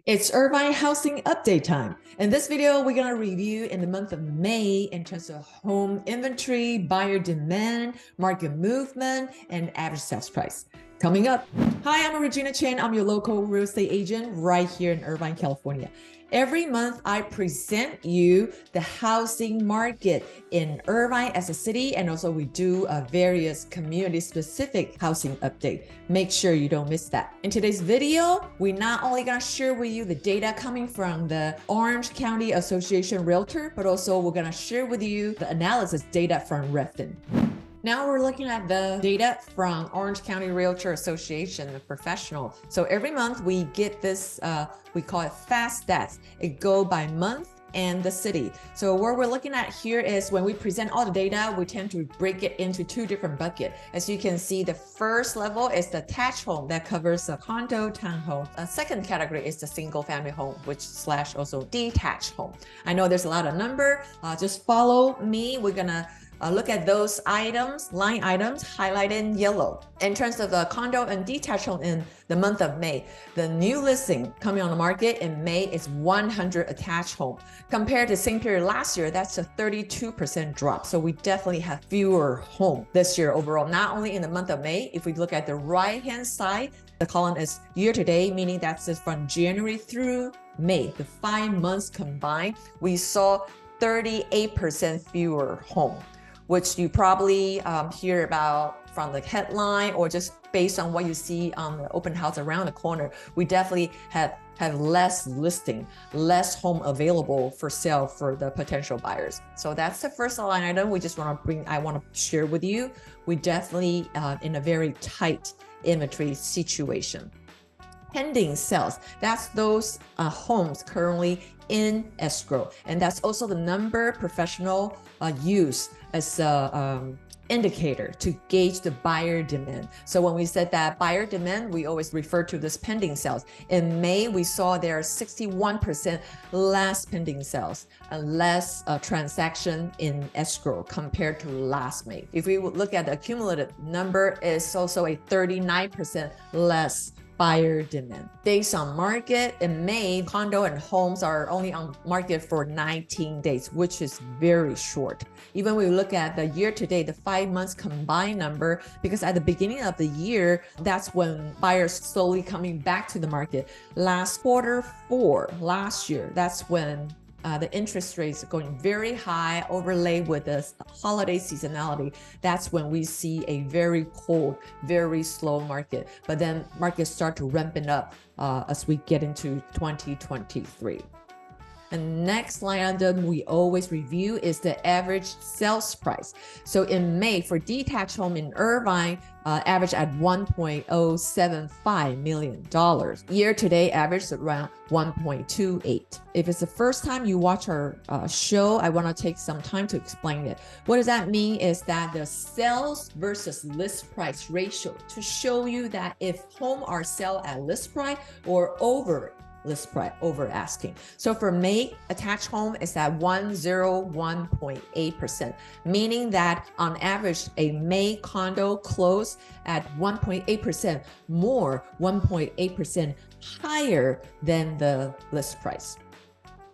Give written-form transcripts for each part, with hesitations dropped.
It's Irvine Housing Update time. In this video, we're going to review in the month of May in terms of home inventory, buyer demand, market movement, and average sales price. Coming up. Hi, I'm Regina Chen. I'm your local real estate agent right here in Irvine, California. Every month, I present you the housing market in Irvine as a city, and also we do a various community-specific housing update. Make sure you don't miss that. In today's video, we're not only gonna share with you the data coming from the Orange County Association Realtor, but also we're gonna share with you the analysis data from Redfin. Now we're looking at the data from Orange County Realtor Association, the professional. So every month we get this, we call it fast stats. It go by month and the city. So what we're looking at here is when we present all the data, we tend to break it into two different buckets. As you can see, the first level is the attached home that covers a condo, townhome. A second category is the single family home, which / also detached home. I know there's a lot of number. Just follow me. We're gonna look at those items, line items highlighted in yellow. In terms of the condo and detached home in the month of May, the new listing coming on the market in May is 100 attached home. Compared to the same period last year, that's a 32% drop. So we definitely have fewer home this year overall, not only in the month of May. If we look at the right-hand side, the column is year to date, meaning that's just from January through May, the 5 months combined, we saw 38% fewer home, which you probably hear about from the headline or just based on what you see on the open house around the corner. We definitely have less listing, less home available for sale for the potential buyers. So that's the first line item we just I want to share with you. We definitely in a very tight inventory situation. Pending sales, that's those homes currently in escrow, and that's also the number professional use as a indicator to gauge the buyer demand. So when we said that buyer demand, we always refer to this pending sales. In May, we saw there are 61% less pending sales and less transaction in escrow compared to last May. If we look at the accumulative number, it's also a 39% less buyer demand. Days on market in May, condo and homes are only on market for 19 days, which is very short. Even when we look at the year to date, the 5 months combined number, because at the beginning of the year, that's when buyers slowly coming back to the market. Last Q4 last year, that's when the interest rates are going very high, overlaid with this holiday seasonality. That's when we see a very cold, very slow market. But then markets start to ramping up as we get into 2023. And next line item we always review is the average sales price. So in May, for detached home in Irvine, average at $1.075 million. Year to date, average around 1.28. If it's the first time you watch our show, I want to take some time to explain it. What does that mean is that the sales versus list price ratio to show you that if home are sell at list price or over list price, over asking. So for May, attached home is at 101.8%, meaning that on average, a May condo closed at 1.8% more, 1.8% higher than the list price.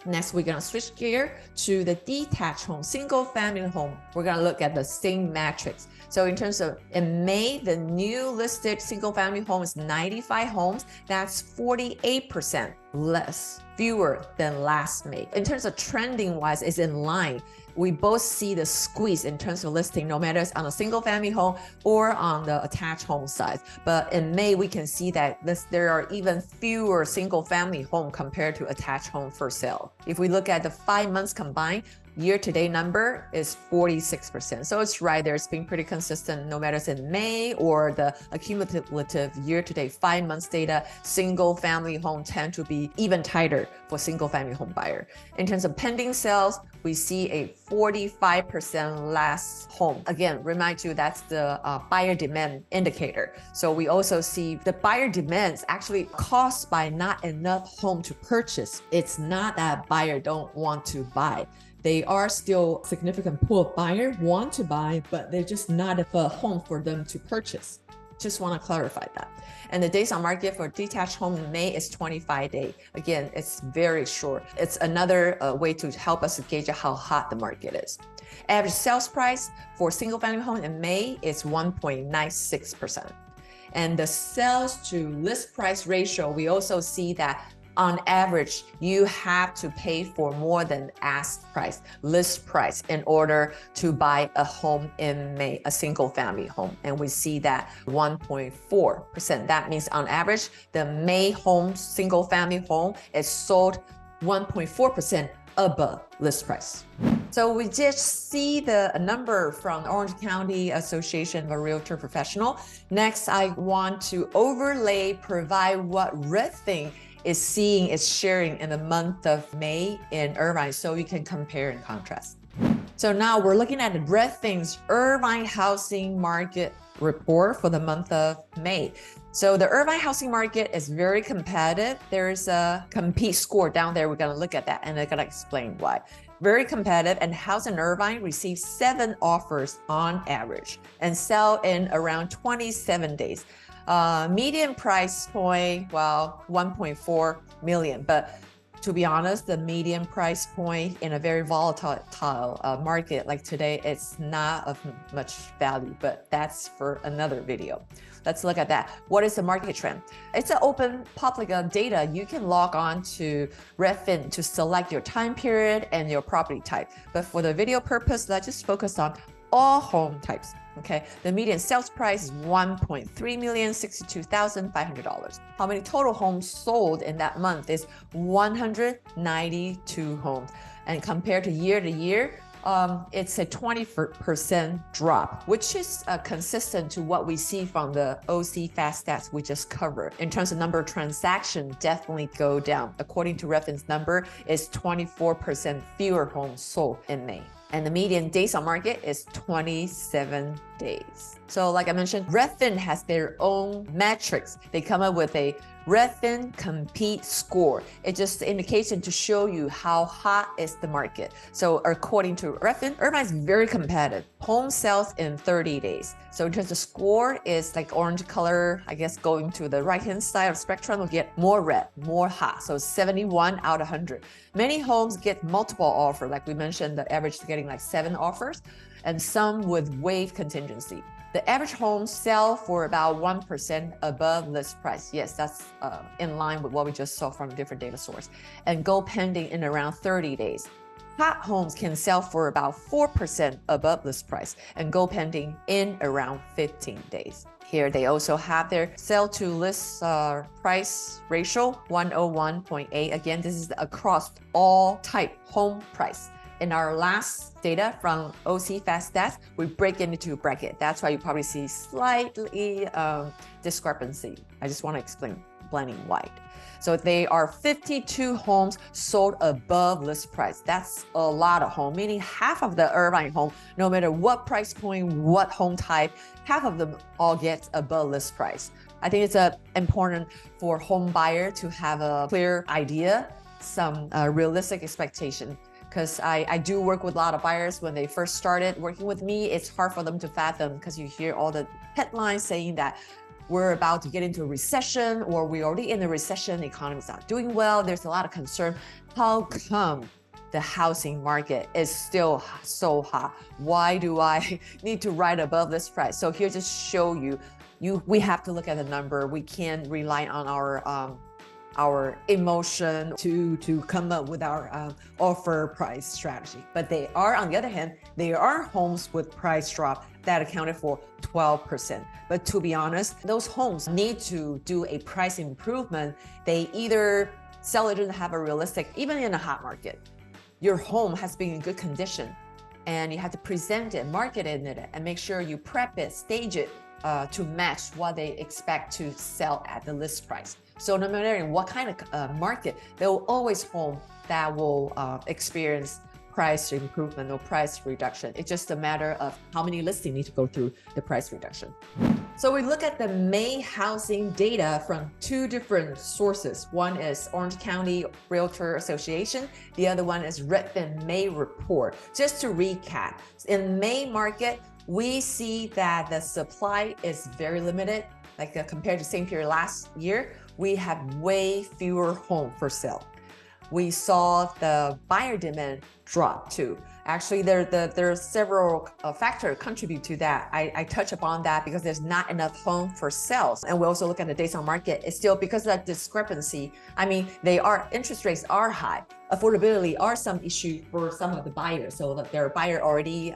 Next, we're gonna switch gear to the detached home, single family home. We're gonna look at the same metrics. So in terms of in May, the new listed single family home is 95 homes. That's 48% less, fewer than last May. In terms of trending wise, it's in line. We both see the squeeze in terms of listing, no matter it's on a single family home or on the attached home side. But in May, we can see that there are even fewer single family home compared to attached home for sale. If we look at the 5 months combined, year-to-date number is 46%. So it's right there. It's been pretty consistent, no matter it's in May or the accumulative year-to-date 5 months data. Single-family home tend to be even tighter for single-family home buyer. In terms of pending sales, we see a 45% less home. Again, remind you that's the buyer demand indicator. So we also see the buyer demand is actually caused by not enough home to purchase. It's not that buyer don't want to buy. They are still significant pool of buyers want to buy, but they're just not a home for them to purchase. Just want to clarify that. And the days on market for detached home in May is 25 days. Again, it's very short. It's another way to help us gauge how hot the market is. Average sales price for single family home in May is 1.96%. And the sales to list price ratio, we also see that on average, you have to pay for more than ask price, list price, in order to buy a home in May, a single family home. And we see that 1.4%. That means on average, the May home, single family home is sold 1.4% above list price. So we just see the number from Orange County Association of a Realtor Professional. Next, I want to provide what Redfin is sharing in the month of May in Irvine, so you can compare and contrast. So now we're looking at Redfin's Irvine Housing Market report for the month of May. So the Irvine housing market is very competitive. There's a compete score down there. We're going to look at that and I'm going to explain why. Very competitive, and House in Irvine receives 7 offers on average and sell in around 27 days. Median price point, well, 1.4 million. But to be honest, the median price point in a very volatile market like today, it's not of much value, but that's for another video. Let's look at that. What is the market trend? It's an open public data. You can log on to Redfin to select your time period and your property type. But for the video purpose, let's just focus on all home types. Okay, the median sales price is $1.3 million, $62,500. How many total homes sold in that month is 192 homes. And compared to year, it's a 20% drop, which is consistent to what we see from the OC fast stats we just covered. In terms of number of transactions, definitely go down. According to Redfin's number, is 24% fewer homes sold in May. And the median days on market is 27 days. So like I mentioned, Redfin has their own metrics. They come up with a Redfin compete score. It's just an indication to show you how hot is the market. So according to Redfin, Irvine is very competitive. Home sales in 30 days. So in terms of score, is like orange color, I guess going to the right-hand side of the spectrum will get more red, more hot. So 71 out of 100. Many homes get multiple offers. Like we mentioned, the average is getting like 7 offers, and some with waive contingency. The average homes sell for about 1% above list price. Yes, that's in line with what we just saw from a different data source. And go pending in around 30 days. Hot homes can sell for about 4% above list price and go pending in around 15 days. Here they also have their sell to list price ratio, 101.8. Again, this is across all type home price. In our last data from OC Fast Stats, we break it into bracket. That's why you probably see slightly discrepancy. I just want to explain blending white. So they are 52 homes sold above list price. That's a lot of home, meaning half of the Irvine home, no matter what price point, what home type, half of them all get above list price. I think it's important for home buyer to have a clear idea, some realistic expectation. Because I do work with a lot of buyers. When they first started working with me, it's hard for them to fathom because you hear all the headlines saying that we're about to get into a recession, or we're already in a recession, the economy's not doing well. There's a lot of concern. How come the housing market is still so hot? Why do I need to write above this price? So here, just show you, we have to look at the number. We can't rely on our emotion to come up with our offer price strategy. But they are, on the other hand, there are homes with price drop that accounted for 12%. But to be honest, those homes need to do a price improvement. They either seller doesn't have a realistic, even in a hot market, your home has been in good condition and you have to present it, market it, and make sure you prep it, stage it to match what they expect to sell at the list price. So no matter in what kind of market, there will always home that will experience price improvement or price reduction. It's just a matter of how many listings need to go through the price reduction. So we look at the May housing data from 2 different sources. One is Orange County Realtor Association. The other one is Redfin May report. Just to recap, in May market, we see that the supply is very limited. Like compared to same period last year, we have way fewer homes for sale. We saw the buyer demand drop too. Actually, there are several factors contribute to that. I touch upon that because there's not enough home for sales. And we also look at the days on market. It's still because of that discrepancy. I mean, interest rates are high. Affordability are some issue for some of the buyers. So that their buyer already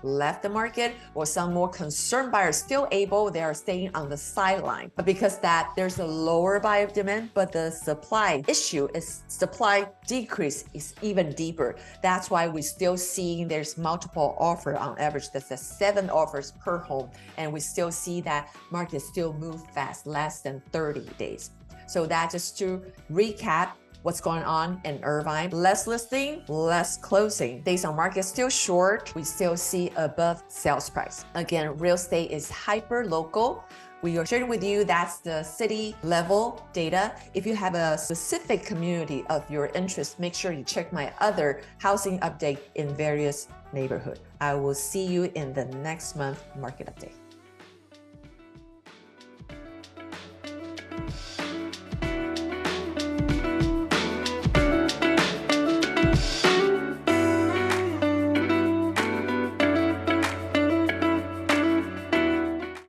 left the market, or some more concerned buyers still able, they are staying on the sideline. But because that there's a lower buyer demand, but the supply issue is supply decrease is even deeper. That's why we still seeing there's multiple offer on average. That's 7 offers per home. And we still see that market still move fast, less than 30 days. So that just to recap, what's going on in Irvine. Less listing, less closing. Days on market still short. We still see above sales price. Again, real estate is hyper local. We are sharing with you that's the city level data. If you have a specific community of your interest, make sure you check my other housing update in various neighborhoods. I will see you in the next month market update.